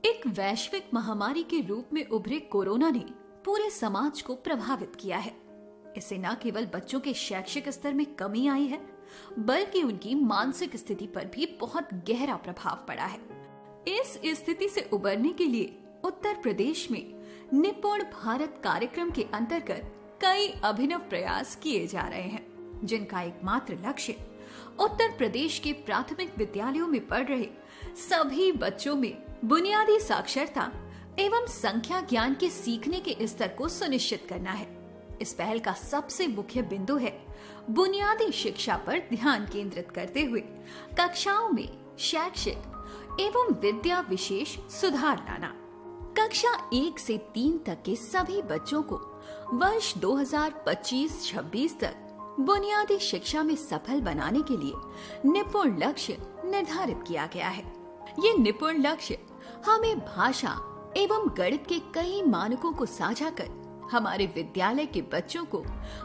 एक वैश्विक महामारी के रूप में उभरे कोरोना ने पूरे समाज को प्रभावित किया है। इससे न केवल बच्चों के शैक्षिक स्तर में कमी आई है, बल्कि उनकी मानसिक स्थिति पर भी बहुत गहरा प्रभाव पड़ा है। इस स्थिति से उबरने के लिए उत्तर प्रदेश में निपुण भारत कार्यक्रम के अंतर्गत कई अभिनव प्रयास किए जा रहे हैं, जिनका एकमात्र लक्ष्य उत्तर प्रदेश के प्राथमिक विद्यालयों में पढ़ रहे सभी बच्चों में बुनियादी साक्षरता एवं संख्या ज्ञान के सीखने के स्तर को सुनिश्चित करना है। इस पहल का सबसे मुख्य बिंदु है बुनियादी शिक्षा पर ध्यान केंद्रित करते हुए कक्षाओं में शैक्षिक एवं विद्या विशेष सुधार लाना। कक्षा 1 से 3 तक के सभी बच्चों को वर्ष 2025-26 तक बुनियादी शिक्षा में सफल बनाने के लिए निपुण लक्ष्य निर्धारित किया गया है। ये निपुण लक्ष्य हमें भाषा एवं गणित के कई मानकों को साझा कर हमारे विद्यालय के बच्चों को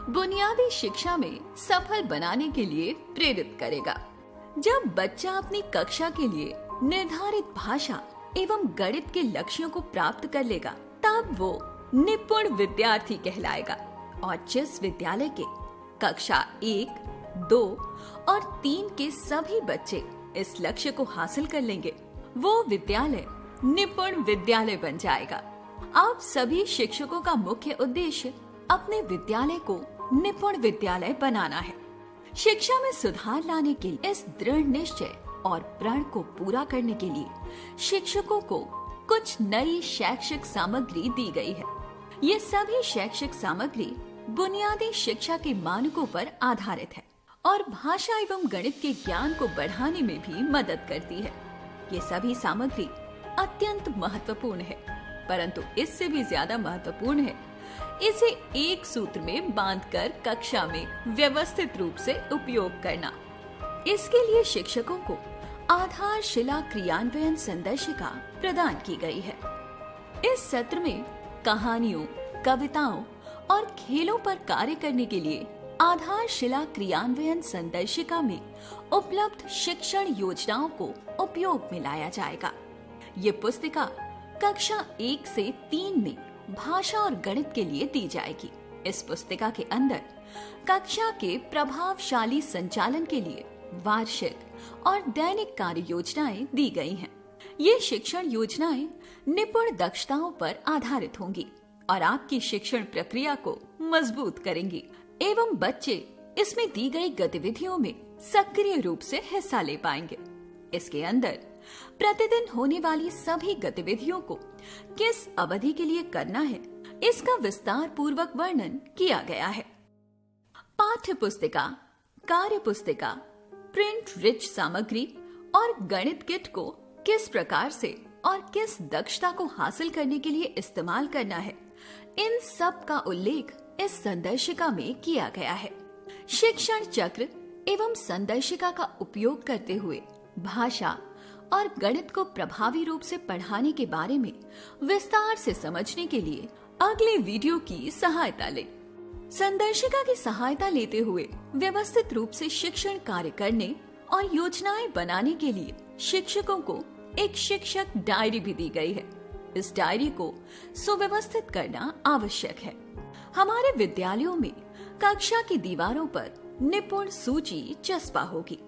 बुनियादी शिक्षा में सफल बनाने के लिए प्रेरित करेगा। जब बच्चा अपनी कक्षा के लिए निर्धारित भाषा एवं गणित के लक्ष्यों को प्राप्त कर लेगा, तब वो निपुण विद्यार्थी कहलाएगा और जिस विद्यालय के कक्षा 1, 2 और 3 के सभी बच्चे इस लक्ष्य को हासिल कर लेंगे, वो विद्यालय निपुण विद्यालय बन जाएगा। अब सभी शिक्षकों का मुख्य उद्देश्य अपने विद्यालय को निपुण विद्यालय बनाना है। शिक्षा में सुधार लाने के लिए इस दृढ़ निश्चय और प्रण को पूरा करने के लिए शिक्षकों को कुछ नई शैक्षिक सामग्री दी गई है। ये सभी शैक्षिक सामग्री बुनियादी शिक्षा के मानकों पर आधारित है और भाषा एवं गणित के ज्ञान को बढ़ाने में भी मदद करती है। ये सभी सामग्री अत्यंत महत्वपूर्ण है, परंतु इससे भी ज्यादा महत्वपूर्ण है इसे एक सूत्र में बांधकर कक्षा में व्यवस्थित रूप से उपयोग करना। इसके लिए शिक्षकों को आधारशिला क्रियान्वयन संदर्शिका प्रदान की गई है। इस सत्र में कहानियों, कविताओं और खेलों पर कार्य करने के लिए आधारशिला क्रियान्वयन संदर्शिका में उपलब्ध शिक्षण योजनाओं को उपयोग में लाया जाएगा। ये पुस्तिका कक्षा 1 से 3 में भाषा और गणित के लिए दी जाएगी। इस पुस्तिका के अंदर कक्षा के प्रभावशाली संचालन के लिए वार्षिक और दैनिक कार्य योजनाएं दी गई हैं। ये शिक्षण योजनाएं निपुण दक्षताओं पर आधारित होंगी और आपकी शिक्षण प्रक्रिया को मजबूत करेंगी एवं बच्चे इसमें दी गई गतिविधियों में सक्रिय रूप से हिस्सा ले पाएंगे। इसके अंदर प्रतिदिन होने वाली सभी गतिविधियों को किस अवधि के लिए करना है, इसका विस्तार पूर्वक वर्णन किया गया है। पाठ्य पुस्तिका, कार्य पुस्तिका, प्रिंट रिच सामग्री और गणित किट को किस प्रकार से और किस दक्षता को हासिल करने के लिए इस्तेमाल करना है, इन सब का उल्लेख इस संदर्शिका में किया गया है। शिक्षण चक्र एवं संदर्शिका का उपयोग करते हुए भाषा और गणित को प्रभावी रूप से पढ़ाने के बारे में विस्तार से समझने के लिए अगले वीडियो की सहायता लें। संदर्शिका की सहायता लेते हुए व्यवस्थित रूप से शिक्षण कार्य करने और योजनाएं बनाने के लिए शिक्षकों को एक शिक्षक डायरी भी दी गई है। इस डायरी को सुव्यवस्थित करना आवश्यक है। हमारे विद्यालयों में कक्षा की दीवारों पर निपुण सूची चस्पा होगी।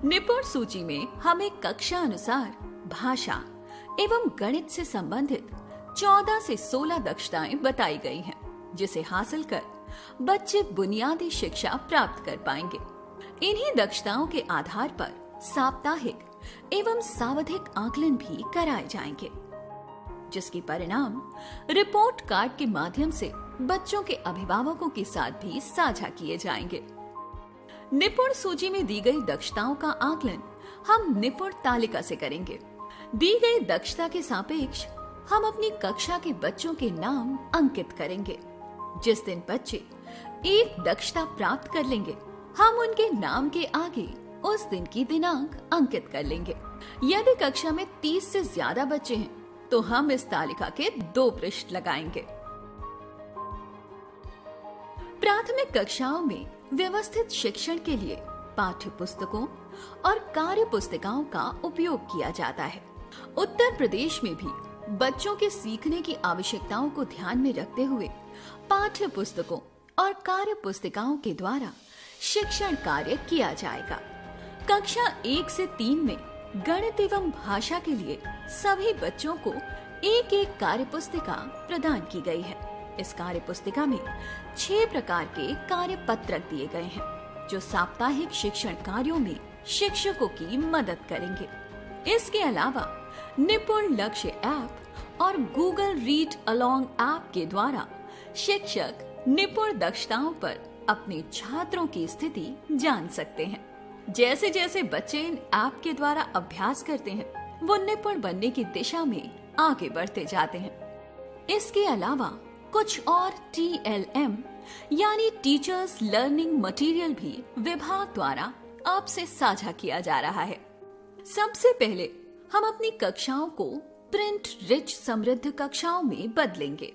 निपुण सूची में हमें कक्षा अनुसार भाषा एवं गणित से संबंधित 14 से 16 दक्षताएं बताई गई हैं, जिसे हासिल कर बच्चे बुनियादी शिक्षा प्राप्त कर पाएंगे। इन्हीं दक्षताओं के आधार पर साप्ताहिक एवं सावधिक आकलन भी कराए जाएंगे, जिसके परिणाम रिपोर्ट कार्ड के माध्यम से बच्चों के अभिभावकों के साथ भी साझा किए जाएंगे। निपुण सूची में दी गई दक्षताओं का आकलन हम निपुण तालिका से करेंगे। दी गई दक्षता के सापेक्ष हम अपनी कक्षा के बच्चों के नाम अंकित करेंगे। जिस दिन बच्चे एक दक्षता प्राप्त कर लेंगे, हम उनके नाम के आगे उस दिन की दिनांक अंकित कर लेंगे। यदि कक्षा में 30 से ज्यादा बच्चे हैं, तो हम इस तालिका के 2 पृष्ठ लगाएंगे। प्राथमिक कक्षाओं में व्यवस्थित शिक्षण के लिए पाठ्य पुस्तकों और कार्य पुस्तिकाओं का उपयोग किया जाता है। उत्तर प्रदेश में भी बच्चों के सीखने की आवश्यकताओं को ध्यान में रखते हुए पाठ्य पुस्तकों और कार्य पुस्तिकाओं के द्वारा शिक्षण कार्य किया जाएगा। कक्षा 1 से 3 में गणित एवं भाषा के लिए सभी बच्चों को एक एक कार्य पुस्तिका प्रदान की गई है। इस कार्य पुस्तिका में 6 प्रकार के कार्य पत्रक दिए गए हैं जो साप्ताहिक शिक्षण कार्यों में शिक्षकों की मदद करेंगे। इसके अलावा निपुण लक्ष्य ऐप और गूगल रीड अलोंग ऐप के द्वारा शिक्षक निपुण दक्षताओं पर अपने छात्रों की स्थिति जान सकते हैं। जैसे जैसे बच्चे इन ऐप के द्वारा अभ्यास करते हैं वो निपुण बनने की दिशा में आगे बढ़ते जाते हैं। इसके अलावा कुछ और TLM यानी टीचर्स लर्निंग मटेरियल भी विभाग द्वारा आपसे साझा किया जा रहा है। सबसे पहले हम अपनी कक्षाओं को प्रिंट रिच समृद्ध कक्षाओं में बदलेंगे।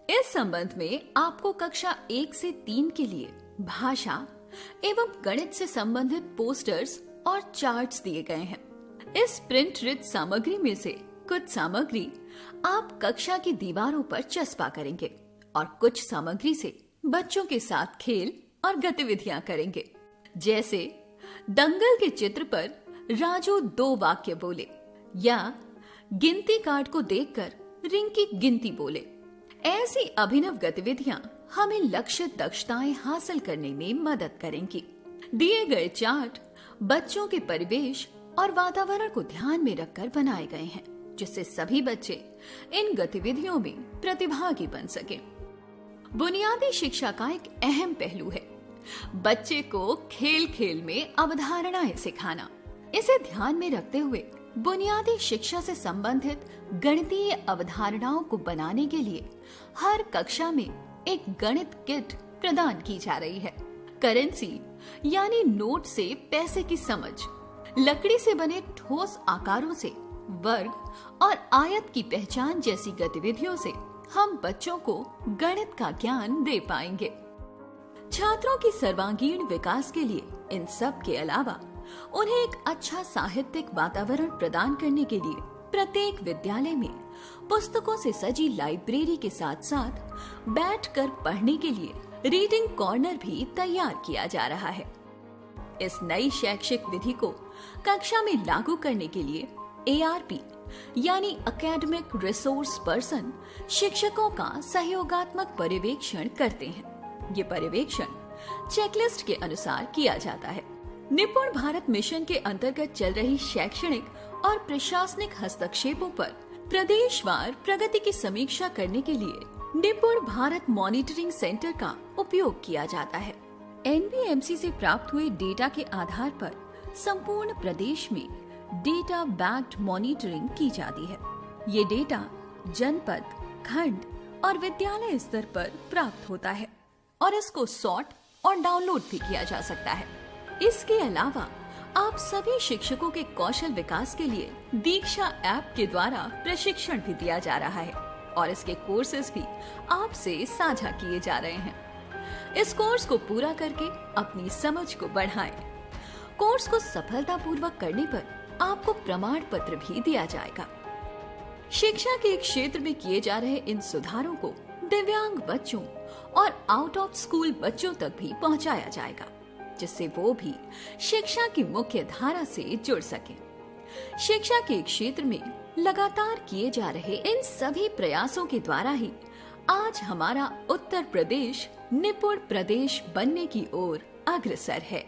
इस संबंध में आपको कक्षा 1 से 3 के लिए भाषा एवं गणित से संबंधित पोस्टर्स और चार्ट्स दिए गए हैं। इस प्रिंट रिच सामग्री में से कुछ सामग्री आप कक्षा की दीवारों पर चस्पा करेंगे और कुछ सामग्री से बच्चों के साथ खेल और गतिविधियां करेंगे। जैसे दंगल के चित्र पर राजू 2 वाक्य बोले या गिनती कार्ड को देखकर रिंकी गिनती बोले। ऐसी अभिनव गतिविधियां हमें लक्षित दक्षताएं हासिल करने में मदद करेंगी। दिए गए चार्ट बच्चों के परिवेश और वातावरण को ध्यान में रखकर बनाए गए हैं जिससे सभी बच्चे इन गतिविधियों में प्रतिभागी बन सकें। बुनियादी शिक्षा का एक अहम पहलू है बच्चे को खेल खेल में अवधारणाएं सिखाना। इसे ध्यान में रखते हुए बुनियादी शिक्षा से संबंधित गणितीय अवधारणाओं को बनाने के लिए हर कक्षा में एक गणित किट प्रदान की जा रही है। करेंसी यानी नोट से पैसे की समझ, लकड़ी से बने ठोस आकारों से वर्ग और आयत की पहचान जैसी गतिविधियों से हम बच्चों को गणित का ज्ञान दे पाएंगे। छात्रों की सर्वांगीण विकास के लिए इन सब के अलावा उन्हें एक अच्छा साहित्यिक वातावरण प्रदान करने के लिए प्रत्येक विद्यालय में पुस्तकों से सजी लाइब्रेरी के साथ साथ बैठकर पढ़ने के लिए रीडिंग कॉर्नर भी तैयार किया जा रहा है। इस नई शैक्षिक विधि को कक्षा में लागू करने के लिए ARP यानी एकेडमिक रिसोर्स पर्सन शिक्षकों का सहयोगात्मक पर्यवेक्षण करते हैं। ये पर्यवेक्षण चेकलिस्ट के अनुसार किया जाता है। निपुण भारत मिशन के अंतर्गत चल रही शैक्षणिक और प्रशासनिक हस्तक्षेपों पर प्रदेशवार प्रगति की समीक्षा करने के लिए निपुण भारत मॉनिटरिंग सेंटर का उपयोग किया जाता है। NBMC से प्राप्त हुए डेटा के आधार पर संपूर्ण प्रदेश में डेटा बैक्ड मॉनिटरिंग की जाती है। ये डेटा जनपद, खंड और विद्यालय स्तर पर प्राप्त होता है और इसको सॉर्ट और डाउनलोड भी किया जा सकता है। इसके अलावा आप सभी शिक्षकों के कौशल विकास के लिए दीक्षा ऐप के द्वारा प्रशिक्षण भी दिया जा रहा है और इसके कोर्सेज भी आपसे साझा किए जा रहे हैं। इस कोर्स को पूरा करके अपनी समझ को बढ़ाएं। कोर्स को सफलतापूर्वक करने पर आपको प्रमाण पत्र भी दिया जाएगा। शिक्षा के क्षेत्र में किए जा रहे इन सुधारों को दिव्यांग बच्चों और आउट ऑफ स्कूल बच्चों तक भी पहुंचाया जाएगा जिससे वो भी शिक्षा की मुख्य धारा से जुड़ सके। शिक्षा के क्षेत्र में लगातार किए जा रहे इन सभी प्रयासों के द्वारा ही आज हमारा उत्तर प्रदेश निपुण प्रदेश बनने की ओर अग्रसर है।